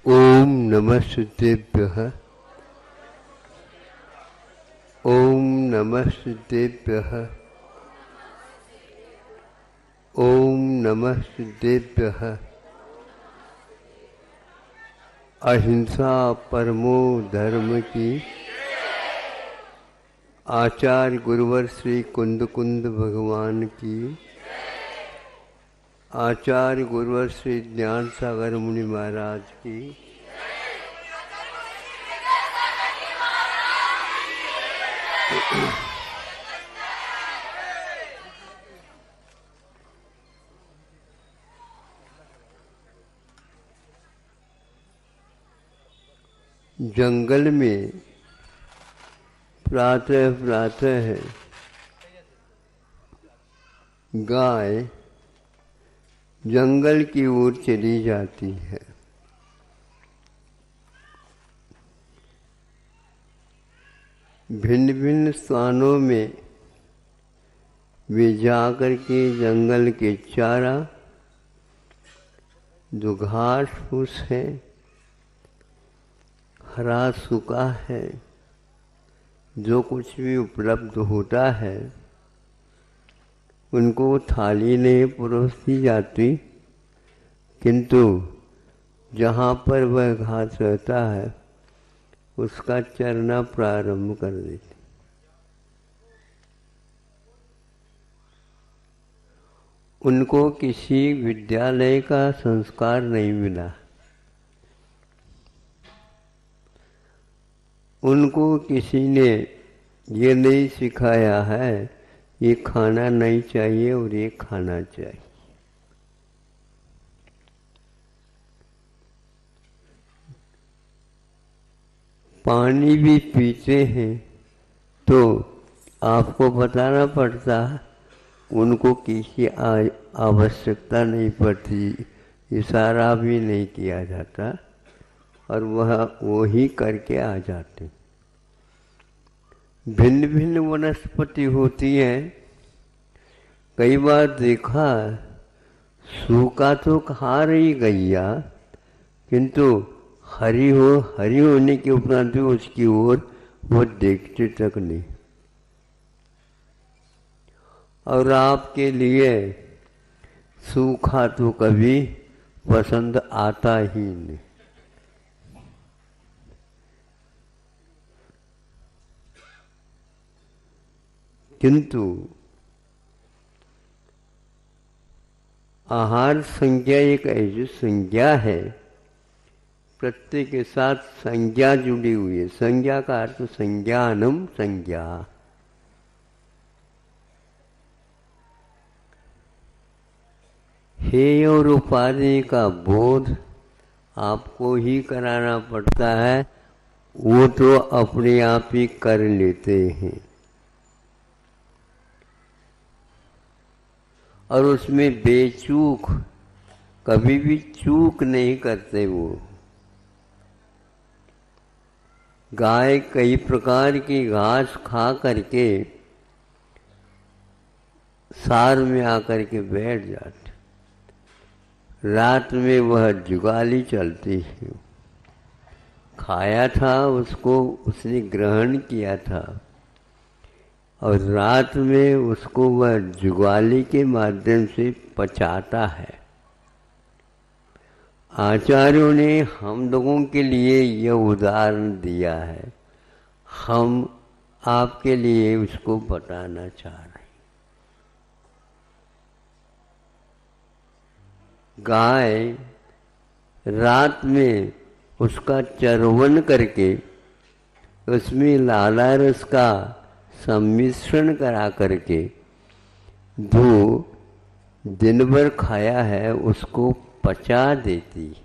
ओम नमः सिद्धेभ्यः। ओम नमः सिद्धेभ्यः। ओम नमः सिद्धेभ्यः। अहिंसा परमो धर्म की। आचार्य गुरुवर श्री कुंद कुंद भगवान की। आचार्य गुरुवर श्री ज्ञान सागर मुनि महाराज की। जंगल में प्रातः प्रातः गाय जंगल की ओर चली जाती है। भिन्न भिन्न स्थानों में वे जाकर के जंगल के चारा, जो घास फूस है, हरा सूखा है, जो कुछ भी उपलब्ध होता है, उनको थाली नहीं परोसी जाती, किंतु जहाँ पर वह घास रहता है उसका चरना प्रारंभ कर देती। उनको किसी विद्यालय का संस्कार नहीं मिला। उनको किसी ने ये नहीं सिखाया है ये खाना नहीं चाहिए और ये खाना चाहिए। पानी भी पीते हैं तो आपको बताना पड़ता, उनको किसी आवश्यकता नहीं पड़ती, इशारा भी नहीं किया जाता और वह वो ही करके आ जाते। भिन्न भिन्न वनस्पति होती हैं। कई बार देखा सूखा तो खा रही गैया, किंतु हरी होने के उपरांत भी उसकी ओर वो देखते तक नहीं। और आपके लिए सूखा तो कभी पसंद आता ही नहीं। किंतु आहार संज्ञा एक ऐसी संज्ञा है, प्रत्येक के साथ संज्ञा जुड़ी हुई है। संज्ञा का अर्थ संज्ञानम संज्ञा। हेय और उपाधि का बोध आपको ही कराना पड़ता है, वो तो अपने आप ही कर लेते हैं। और उसमें बेचूक कभी भी चूक नहीं करते। वो गाय कई प्रकार की घास खा करके सार में आकर के बैठ जाते। रात में वह जुगाली चलती है। खाया था उसको, उसने ग्रहण किया था और रात में उसको वह जुगाली के माध्यम से पचाता है। आचार्यों ने हम लोगों के लिए यह उदाहरण दिया है, हम आपके लिए उसको बताना चाह रहे हैं। गाय रात में उसका चरवन करके उसमें लाला रस का सम्मिश्रण करा करके जो दिन भर खाया है उसको पचा देती है।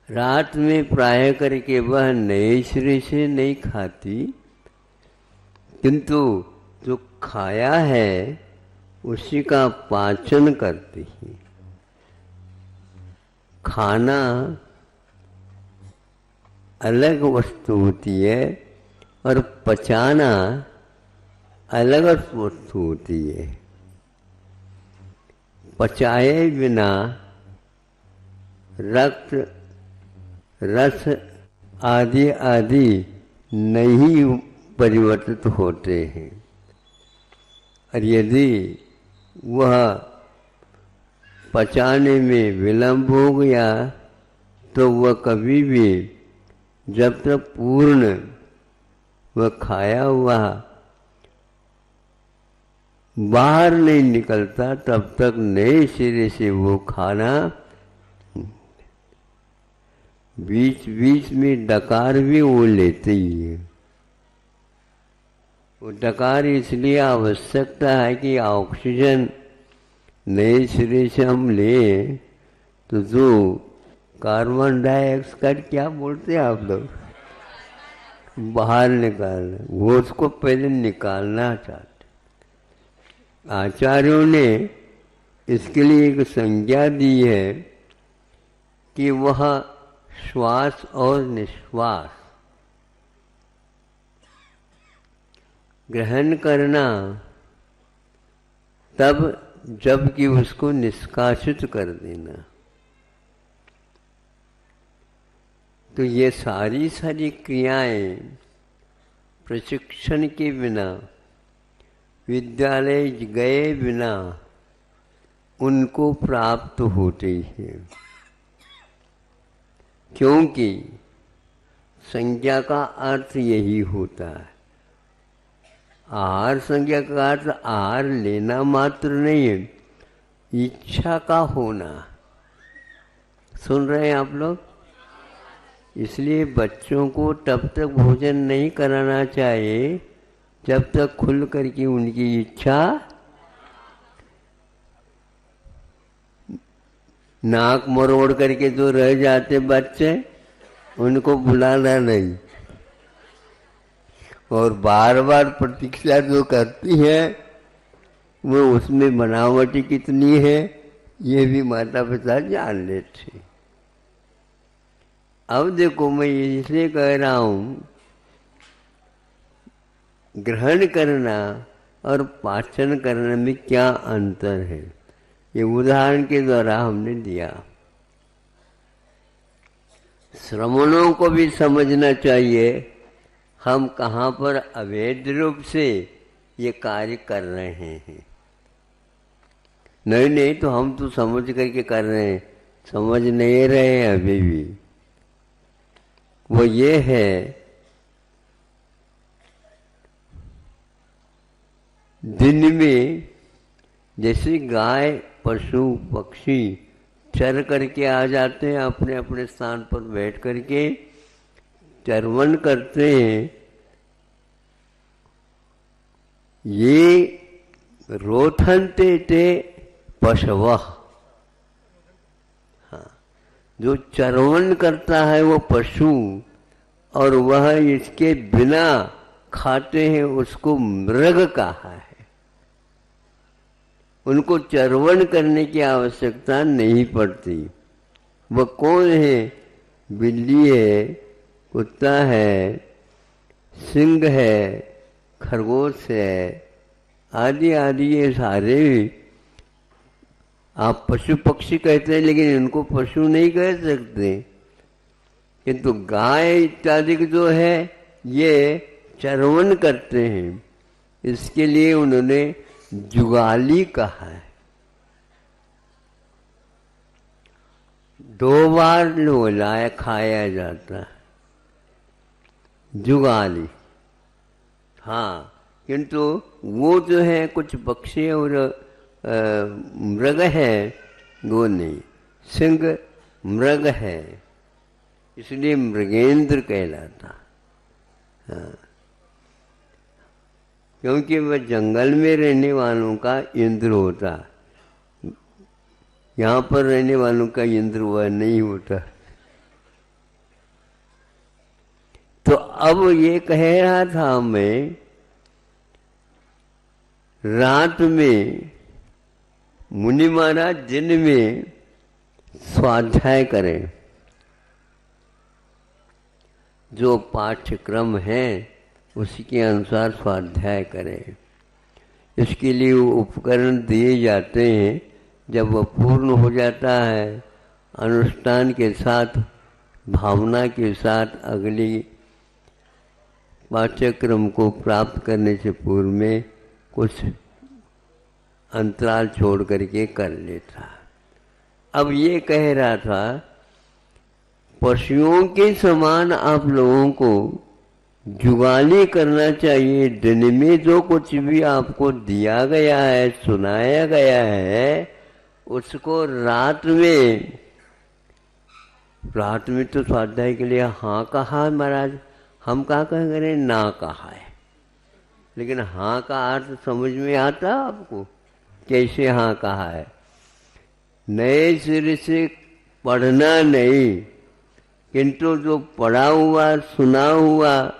रात में प्राय करके वह नए सिरे से नहीं खाती, किंतु जो खाया है उसी का पाचन करती है। खाना अलग वस्तु होती है और पचाना अलग वस्तु होती है। पचाए बिना रक्त, रस आदि आदि नहीं परिवर्तित होते हैं। और यदि वह पचाने में विलंब हो गया तो वह कभी भी, जब तक पूर्ण वह खाया हुआ बाहर नहीं निकलता, तब तक नए सिरे से वो खाना। बीच बीच में डकार भी वो लेते ही है। वो डकार इसलिए आवश्यकता है कि ऑक्सीजन नए सिरे से हम लें तो जो कार्बन डाइऑक्साइड, क्या बोलते हैं आप लोग, बाहर निकालना, वो उसको पहले निकालना चाहते। आचार्यों ने इसके लिए एक संज्ञा दी है कि वह श्वास और निश्वास ग्रहण करना तब जबकि उसको निष्कासित कर देना। तो ये सारी सारी क्रियाएं प्रशिक्षण के बिना, विद्यालय गए बिना उनको प्राप्त होती है। क्योंकि संज्ञा का अर्थ यही होता है। आहार संज्ञा का अर्थ आहार लेना मात्र नहीं है, इच्छा का होना। सुन रहे हैं आप लोग? इसलिए बच्चों को तब तक भोजन नहीं कराना चाहिए जब तक खुल करके उनकी इच्छा, नाक मरोड़ करके जो रह जाते बच्चे, उनको बुलाना नहीं। और बार बार प्रतीक्षा जो करती है वो उसमें बनावटी कितनी है ये भी माता पिता जान लेते। अब देखो, मैं इसलिए कह रहा हूँ, ग्रहण करना और पाचन करने में क्या अंतर है, ये उदाहरण के द्वारा हमने दिया। श्रवणों को भी समझना चाहिए हम कहाँ पर अवैध रूप से ये कार्य कर रहे हैं। नहीं नहीं तो हम तो समझ करके कर रहे हैं, समझ नहीं रहे हैं अभी भी। वो ये है, दिन में जैसे गाय पशु पक्षी चर करके आ जाते हैं, अपने अपने स्थान पर बैठ करके चरवन करते हैं, ये रोथनते ते पशवः। हाँ, जो चरवन करता है वो पशु, और वह इसके बिना खाते हैं, उसको मृग कहा है। उनको चरवन करने की आवश्यकता नहीं पड़ती। वह कौन है? बिल्ली है, कुत्ता है, सिंह है, खरगोश है, आदि आदि। ये सारे आप पशु पक्षी कहते हैं, लेकिन इनको पशु नहीं कह सकते। किंतु गाय इत्यादि जो है ये चरवन करते हैं, इसके लिए उन्होंने जुगाली कहा है। 2 बार लोलाया खाया जाता है, जुगाली। हाँ, किंतु वो जो है कुछ पक्षी और मृग है, वो नहीं। सिंह मृग है, इसलिए मृगेंद्र कहलाता। हाँ, क्योंकि वह जंगल में रहने वालों का इंद्र होता, यहाँ पर रहने वालों का इंद्र वह नहीं होता। तो अब ये कह रहा था मैं, रात में मुनि महाराज दिन में स्वाध्याय करें। जो पाठ्यक्रम है उसी के अनुसार स्वाध्याय करें। इसके लिए उपकरण दिए जाते हैं। जब वह पूर्ण हो जाता है, अनुष्ठान के साथ, भावना के साथ अगली पाठ्यक्रम को प्राप्त करने से पूर्व में कुछ अंतराल छोड़ करके कर लेता। अब ये कह रहा था, पशुओं के समान आप लोगों को जुगाली करना चाहिए। दिन में जो कुछ भी आपको दिया गया है, सुनाया गया है, उसको रात में तो स्वाध्याय के लिए हाँ कहा है महाराज। हम क्या कहेंगे, ना कहा है। लेकिन हाँ का अर्थ समझ में आता आपको, कैसे हाँ कहा है? नए सिरे से पढ़ना नहीं, किंतु जो पढ़ा हुआ, सुना हुआ,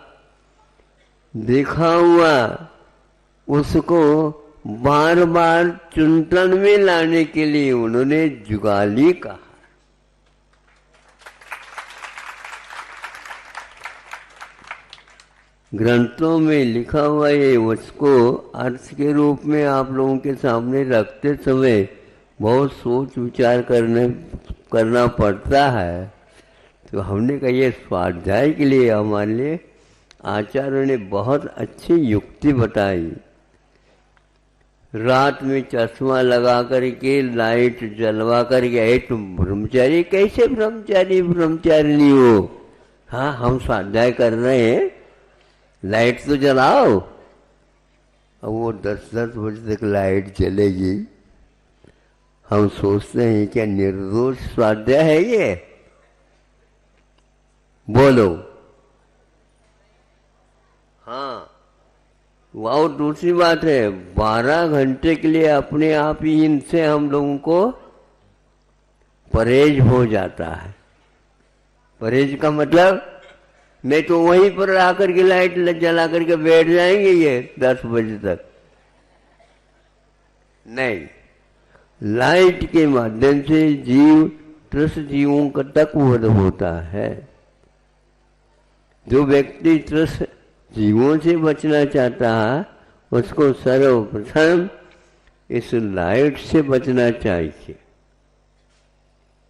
देखा हुआ, उसको बार बार चिंतन में लाने के लिए उन्होंने जुगाली कहा। ग्रंथों में लिखा हुआ ये उसको अर्थ के रूप में आप लोगों के सामने रखते समय बहुत सोच विचार करना पड़ता है। तो हमने कहा ये स्वाध्याय के लिए हमारे लिए आचार्यों ने बहुत अच्छी युक्ति बताई। रात में चश्मा लगा करके, लाइट जलवा करके, तुम ब्रह्मचारी कैसे ब्रह्मचारिणी हो? हाँ, हम स्वाध्याय कर रहे हैं, लाइट तो जलाओ। अब वो 10-10 बजे तक लाइट जलेगी। हम सोचते हैं क्या निर्दोष स्वाध्याय है ये? बोलो। हाँ, वो दूसरी बात है, 12 घंटे के लिए अपने आप ही इनसे हम लोगों को परहेज हो जाता है। परहेज का मतलब, नहीं तो वहीं पर आकर के लाइट जला करके बैठ जाएंगे ये 10 बजे तक। नहीं, लाइट के माध्यम से जीव त्रस्त जीवों का तक वध होता है। जो व्यक्ति त्रस्त जीवों से बचना चाहता है, उसको सर्वप्रथम इस लाइट से बचना चाहिए।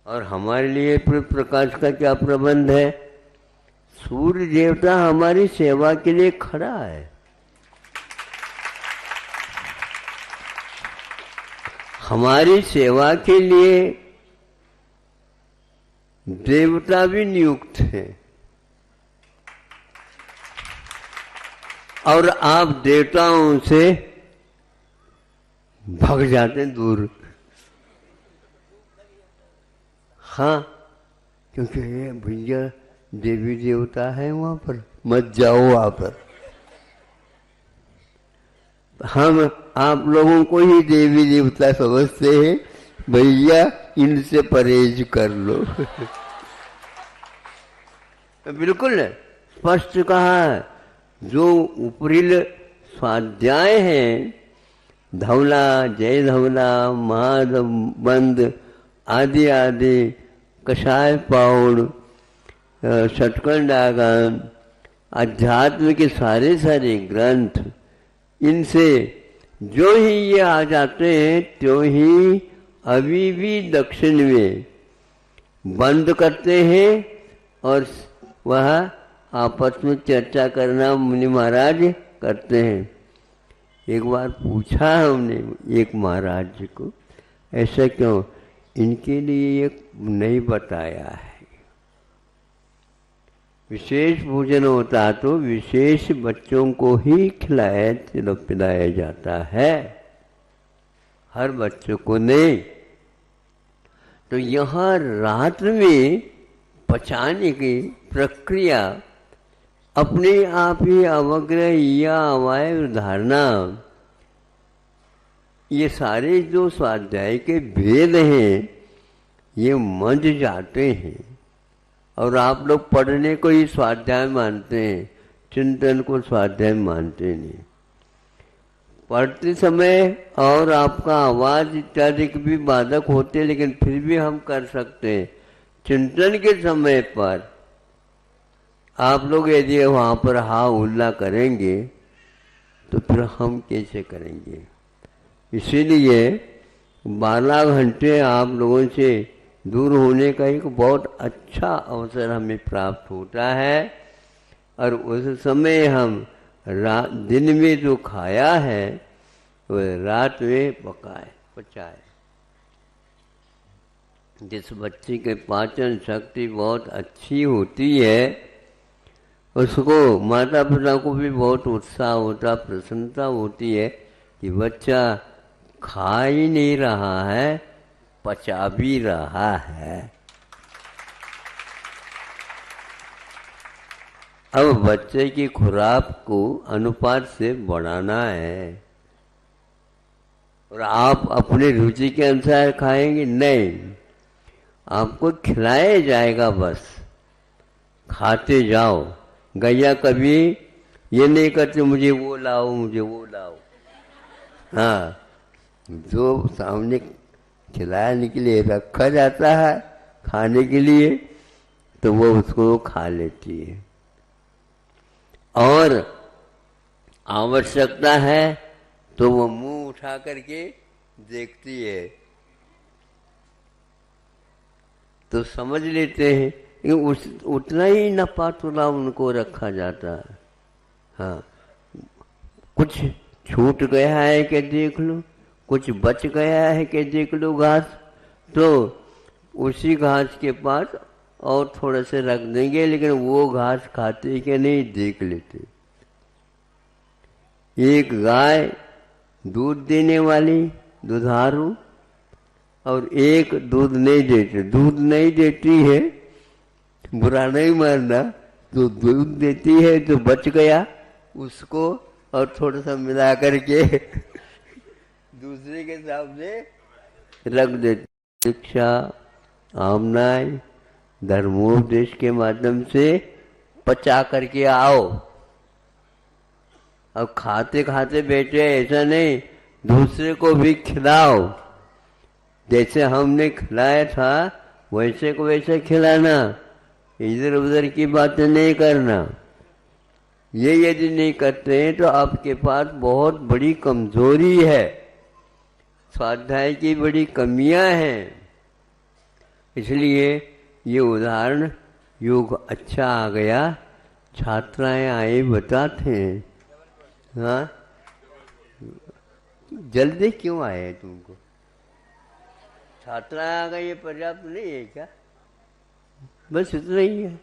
और हमारे लिए प्रकाश का क्या प्रबंध है? सूर्य देवता हमारी सेवा के लिए खड़ा है। हमारी सेवा के लिए देवता भी नियुक्त है। और आप देवताओं से भाग जाते हैं दूर। हाँ, क्योंकि ये भैया देवी देवता है वहां पर, मत जाओ वहां पर। हम आप लोगों को ही देवी देवता समझते हैं, भैया इनसे परहेज कर लो। बिल्कुल स्पष्ट कहा है। जो उपरिल स्वाध्याय है, धवला, जय धवला, महाबंद आदि आदि, कषाय पाउड़, षटकंडागम, अध्यात्म के सारे ग्रंथ, इनसे जो ही ये आ जाते हैं त्यों ही अभी भी दक्षिण में बंद करते हैं और वह आपस में चर्चा करना मुनि महाराज करते हैं। एक बार पूछा हमने एक महाराज जी को, ऐसा क्यों? इनके लिए ये नहीं बताया है। विशेष भोजन होता तो विशेष बच्चों को ही खिलाया पिलाया जाता है, हर बच्चों को नहीं। तो यहाँ रात्र में पचाने की प्रक्रिया अपने आप ही अवग्रह या अवयव धारणा, ये सारे जो स्वाध्याय के भेद हैं ये मंझ जाते हैं। और आप लोग पढ़ने को ही स्वाध्याय मानते हैं, चिंतन को स्वाध्याय मानते नहीं। पढ़ते समय और आपका आवाज इत्यादि के भी बाधक होते, लेकिन फिर भी हम कर सकते हैं। चिंतन के समय पर आप लोग यदि वहाँ पर हा हुल्ला करेंगे तो फिर हम कैसे करेंगे? इसीलिए 12 घंटे आप लोगों से दूर होने का एक बहुत अच्छा अवसर हमें प्राप्त होता है। और उस समय हम दिन में जो खाया है वो रात में पचाए। जिस बच्चे के पाचन शक्ति बहुत अच्छी होती है उसको माता पिता को भी बहुत उत्साह होता, प्रसन्नता होती है कि बच्चा खा ही नहीं रहा है, पचा भी रहा है। अब बच्चे की खुराक को अनुपात से बढ़ाना है। और आप अपने रुचि के अनुसार खाएंगे नहीं, आपको खिलाया जाएगा, बस खाते जाओ। गैया कभी ये नहीं करते मुझे वो लाओ, मुझे वो लाओ। हाँ, जो सामने खिलाने के लिए रखा जाता है खाने के लिए तो वो उसको खा लेती है। और आवश्यकता है तो वो मुंह उठा करके देखती है तो समझ लेते हैं। उतना ही नपा तुला उनको रखा जाता है। हाँ, कुछ छूट गया है कि देख लो, कुछ बच गया है कि देख लो घास, तो उसी घास के पास और थोड़ा से रख देंगे, लेकिन वो घास खाते कि नहीं देख लेते। एक गाय दूध देने वाली दुधारू और एक दूध नहीं देती है, बुरा नहीं मानना, तो दूध देती है तो बच गया, उसको और थोड़ा सा मिला करके दूसरे के सामने रख देती। शिक्षा, आमनाय, धर्मोपदेश के माध्यम से पचा करके आओ। अब खाते खाते बैठे ऐसा नहीं, दूसरे को भी खिलाओ। जैसे हमने खिलाया था वैसे को वैसे खिलाना, इधर उधर की बातें नहीं करना। ये यदि नहीं करते हैं तो आपके पास बहुत बड़ी कमजोरी है, स्वाध्याय की बड़ी कमियां हैं। इसलिए ये उदाहरण योग अच्छा आ गया। छात्राएं आए बताते हैं। हाँ, जल्दी क्यों आए तुमको? छात्राएं आ गई, ये पर्याप्त नहीं है क्या? बस इतना ही है।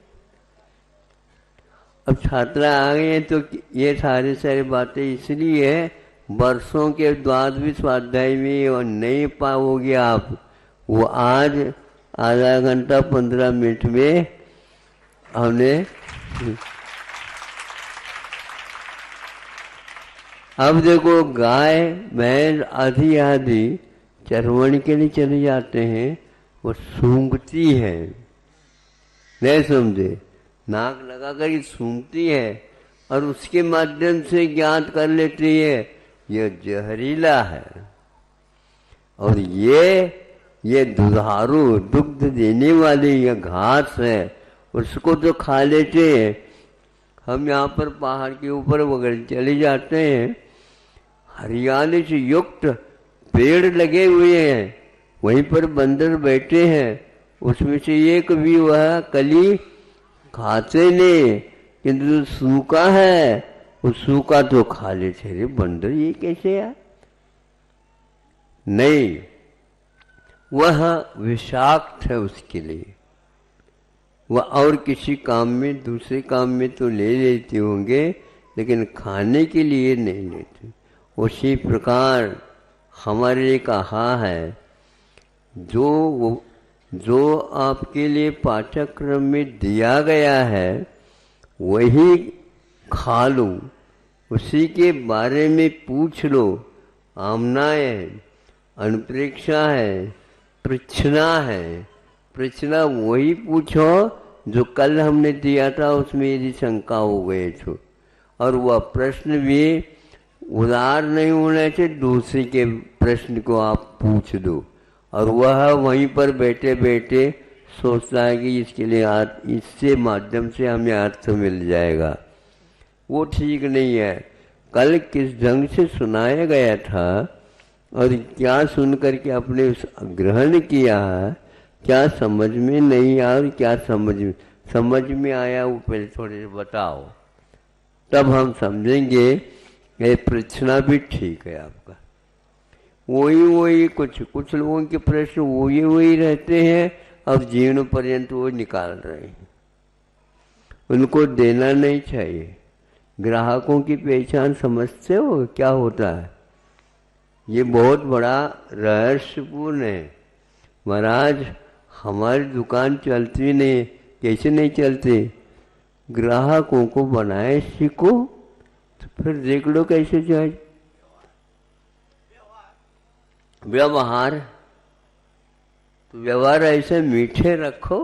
अब छात्रा आ गए हैं तो ये सारी बातें इसलिए है, वर्षों के बाद भी स्वाध्याय में और नहीं पाओगे आप। वो आज आधा घंटा 15 मिनट में हमने अब देखो, गाय भैंस आधी चरवण के लिए चले जाते हैं, वो सूंघती है, नहीं समझे, नाक लगा कर ही सूंघती है और उसके माध्यम से ज्ञात कर लेती है ये जहरीला है। और ये दुधारू दुग्ध देने वाली ये घास है, उसको तो खा लेते हैं। हम यहाँ पर पहाड़ के ऊपर वगैरह चले जाते हैं, हरियाली से युक्त पेड़ लगे हुए हैं, वहीं पर बंदर बैठे हैं, उसमें से एक भी वह कली खाते नहीं, किंतु जो सूखा है वो सूखा तो खा लेते। अरे बंदर ये कैसे है? नहीं, वह विषाक्त है उसके लिए। वह और किसी काम में, दूसरे काम में तो ले लेते होंगे, लेकिन खाने के लिए नहीं लेते। उसी प्रकार हमारे लिए कहा है, जो आपके लिए पाठ्यक्रम में दिया गया है वही खा लो, उसी के बारे में पूछ लो। आमनाय है, अनुप्रेक्षा है, पृछना वही पूछो जो कल हमने दिया था, उसमें यदि शंका हो गए तो। और वह प्रश्न भी उदार नहीं होने से दूसरे के प्रश्न को आप पूछ दो, और वह वहीं पर बैठे बैठे सोचता है कि इसके लिए इससे माध्यम से हमें अर्थ मिल जाएगा। वो ठीक नहीं है। कल किस ढंग से सुनाया गया था और क्या सुन करके अपने ग्रहण किया है, क्या समझ में नहीं आया और क्या समझ में आया वो पहले थोड़े से बताओ, तब हम समझेंगे ये प्रश्न भी ठीक है आपका। वही कुछ लोगों के प्रश्न वही रहते हैं, अब जीवन पर्यंत वो निकाल रहे हैं, उनको देना नहीं चाहिए। ग्राहकों की पहचान समझते हो क्या होता है? ये बहुत बड़ा रहस्यपूर्ण है। महाराज हमारी दुकान चलती नहीं, कैसे नहीं चलती? ग्राहकों को बनाए सीखो, तो फिर देख लो कैसे जाए। व्यवहार, तो व्यवहार ऐसे मीठे रखो,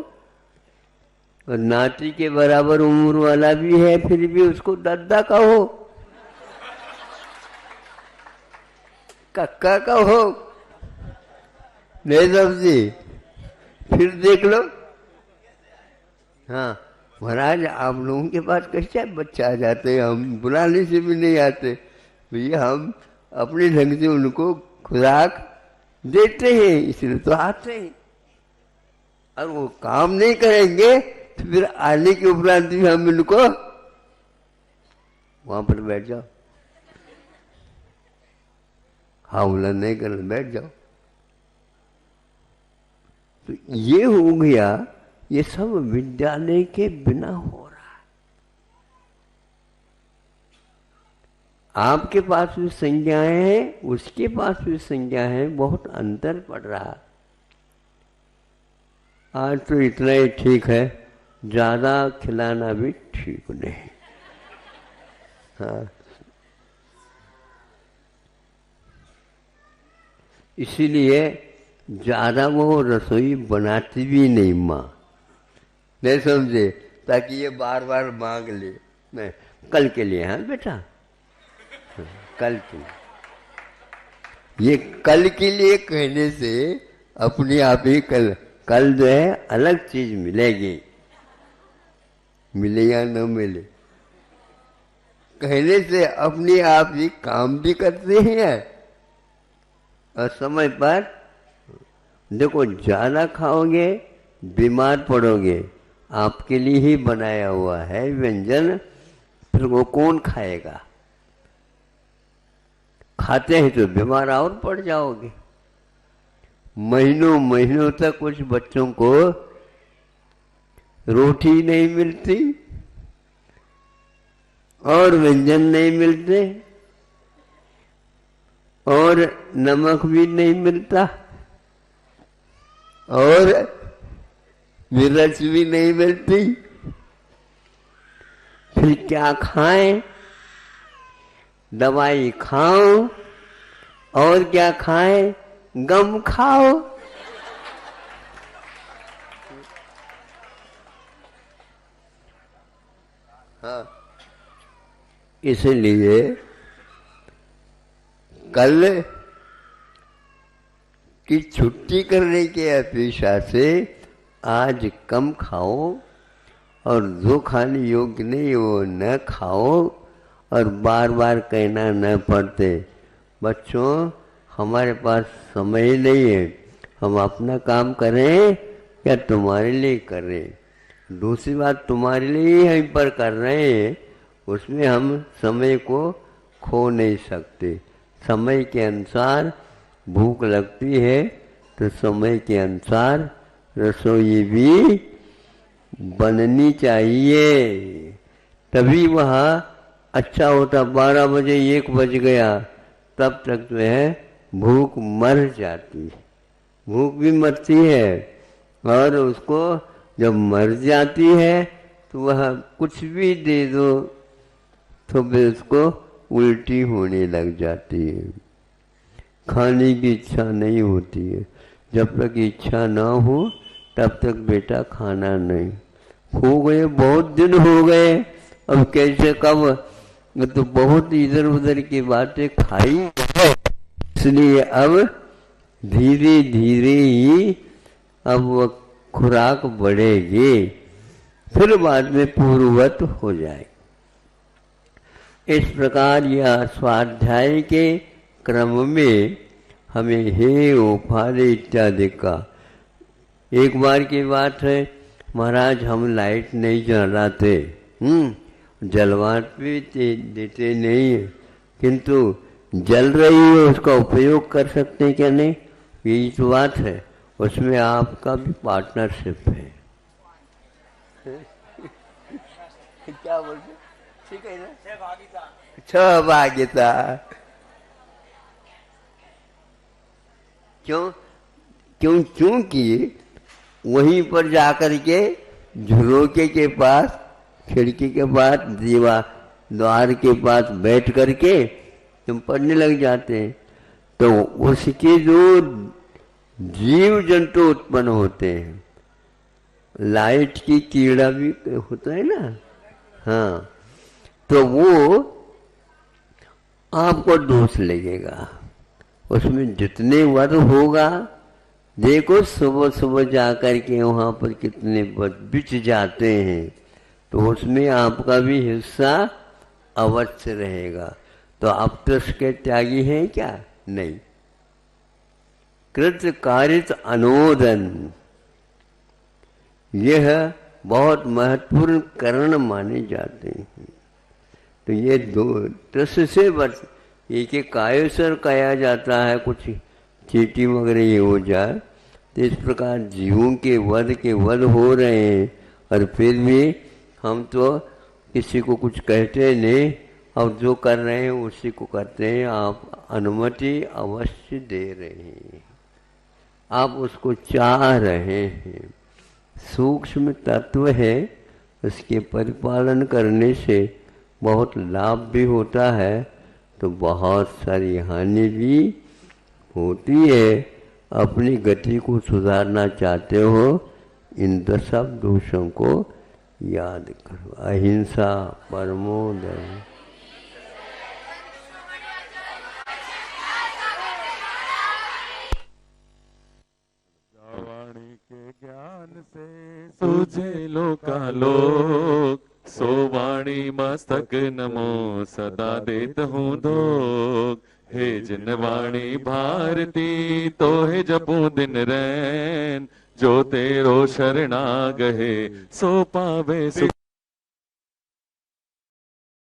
और नाती के बराबर उम्र वाला भी है फिर भी उसको दादा कहो, कक्का कहो, नहीं समझी? फिर देख लो। हाँ महाराज आप लोगों के पास कैसे बच्चा आ जाते हैं, हम बुलाने से भी नहीं आते भैया, हम अपने ढंग से उनको खुराक देते हैं इसलिए तो आते हैं। और वो काम नहीं करेंगे तो फिर आने के उपरांत भी हम इनको वहां पर बैठ जाओ, हावला नहीं करना, बैठ जाओ। तो ये हो गया, ये सब विद्यालय के बिना हो रहा है। आपके पास भी संज्ञाएं हैं, उसके पास भी संज्ञा है, बहुत अंतर पड़ रहा है। आज तो इतना ही ठीक है, ज्यादा खिलाना भी ठीक नहीं। हाँ इसीलिए ज्यादा वो रसोई बनाती भी नहीं माँ, नहीं समझे, ताकि ये बार बार मांग ले। नहीं, कल के लिए, हाँ बेटा, कल के लिए। ये कल के लिए कहने से अपने आप ही कल जो है अलग चीज मिलेगी, मिले या न मिले, कहने से अपने आप ही काम भी करते हैं। और समय पर देखो, ज्यादा खाओगे बीमार पड़ोगे। आपके लिए ही बनाया हुआ है व्यंजन, फिर वो कौन खाएगा? खाते हैं तो बीमार और पड़ जाओगे। महीनों तक कुछ बच्चों को रोटी नहीं मिलती और व्यंजन नहीं मिलते और नमक भी नहीं मिलता और मिर्च भी नहीं मिलती। फिर क्या खाएं? दवाई खाओ और क्या खाएं? गम खाओ। हाँ इसलिए कल की छुट्टी करने के अपेक्षा से आज कम खाओ और जो खाने योग्य नहीं वो न खाओ, और बार बार कहना न पड़ते, बच्चों हमारे पास समय नहीं है, हम अपना काम करें या तुम्हारे लिए करें। दूसरी बात, तुम्हारे लिए ही हम पर कर रहे हैं, उसमें हम समय को खो नहीं सकते। समय के अनुसार भूख लगती है तो समय के अनुसार रसोई भी बननी चाहिए, तभी वह अच्छा होता। 12 बजे 1 बज गया तब तक जो है भूख मर जाती है, भूख भी मरती है, और उसको जब मर जाती है तो वह कुछ भी दे दो तो फिर उसको उल्टी होने लग जाती है, खाने की इच्छा नहीं होती है। जब तक इच्छा ना हो तब तक बेटा खाना नहीं। हो गए बहुत दिन हो गए, अब कैसे कब, तो बहुत इधर उधर की बातें खाई है, इसलिए अब धीरे धीरे ही अब वह खुराक बढ़ेगी, फिर बाद में पूर्ववत हो जाए। इस प्रकार यह स्वाध्याय के क्रम में हमें हे उपाधि इत्यादि का एक बार की बात है, महाराज हम लाइट नहीं जलाते, जलवात भी देते नहीं है, किंतु जल रही है उसका उपयोग कर सकते हैं क्या? नहीं, यही तो बात है। उसमें आपका भी पार्टनरशिप है। क्या बोलते? ठीक है ना, सहभागिता। क्योंकि वहीं पर जाकर के झरोके के पास, खिड़की के पास, द्वार के पास बैठ करके तुम पढ़ने लग जाते हैं, तो उसके जो जीव जंतु उत्पन्न होते हैं, लाइट की कीड़ा भी होता है ना, हाँ, तो वो आपको दोष लगेगा। उसमें जितने वर होगा, देखो सुबह सुबह जाकर के वहाँ पर कितने वर बिछ जाते हैं, तो उसमें आपका भी हिस्सा अवश्य रहेगा। तो आप तो उसके त्यागी हैं क्या? नहीं। कृत कारित अनुमोदन, यह बहुत महत्वपूर्ण कारण माने जाते हैं। तो ये दो तस से बच, एक कायसर कहा जाता है, कुछ चीटी वगैरह ये हो जाए, तो इस प्रकार जीवों के वध हो रहे हैं, और फिर भी हम तो किसी को कुछ कहते नहीं, और जो कर रहे हैं उसी को करते हैं। आप अनुमति अवश्य दे रहे हैं, आप उसको चाह रहे हैं। सूक्ष्म तत्व है, उसके परिपालन करने से बहुत लाभ भी होता है, तो बहुत सारी हानि भी होती है। अपनी गति को सुधारना चाहते हो, इन 10 दोषों को याद करो। अहिंसा, परमो धर्म। वाणी के ज्ञान से सूझे लोकालोक, सो वाणी मस्तक नमो सदा देत हूँ दोग। हे जिन वाणी भारती तो हे जपू दिन रैन, जो तेरो शरणा गहे सो पावे सुख।